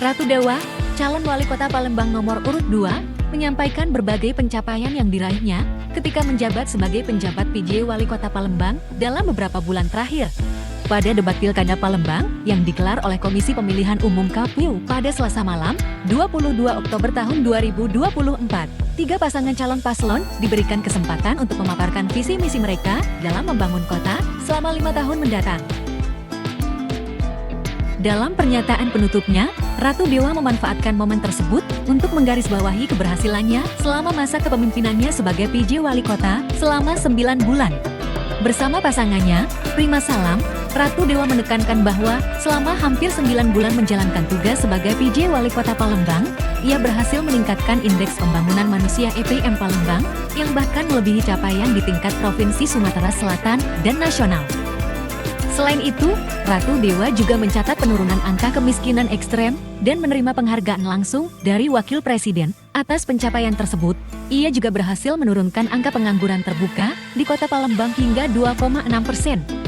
Ratu Dewa, calon wali kota Palembang nomor urut 2, menyampaikan berbagai pencapaian yang diraihnya ketika menjabat sebagai penjabat PJ Wali Kota Palembang dalam beberapa bulan terakhir. Pada debat Pilkada Palembang yang digelar oleh Komisi Pemilihan Umum KPU pada Selasa malam, 22 Oktober tahun 2024, tiga pasangan calon paslon diberikan kesempatan untuk memaparkan visi misi mereka dalam membangun kota selama 5 tahun mendatang. Dalam pernyataan penutupnya, Ratu Dewa memanfaatkan momen tersebut untuk menggarisbawahi keberhasilannya selama masa kepemimpinannya sebagai PJ Wali Kota selama 9 bulan. Bersama pasangannya, Prima Salam, Ratu Dewa menekankan bahwa selama hampir 9 bulan menjalankan tugas sebagai PJ Wali Kota Palembang, ia berhasil meningkatkan indeks pembangunan manusia EPM Palembang yang bahkan melebihi capaian di tingkat Provinsi Sumatera Selatan dan nasional. Selain itu, Ratu Dewa juga mencatat penurunan angka kemiskinan ekstrem dan menerima penghargaan langsung dari Wakil Presiden. Atas pencapaian tersebut, ia juga berhasil menurunkan angka pengangguran terbuka di Kota Palembang hingga 2,6%.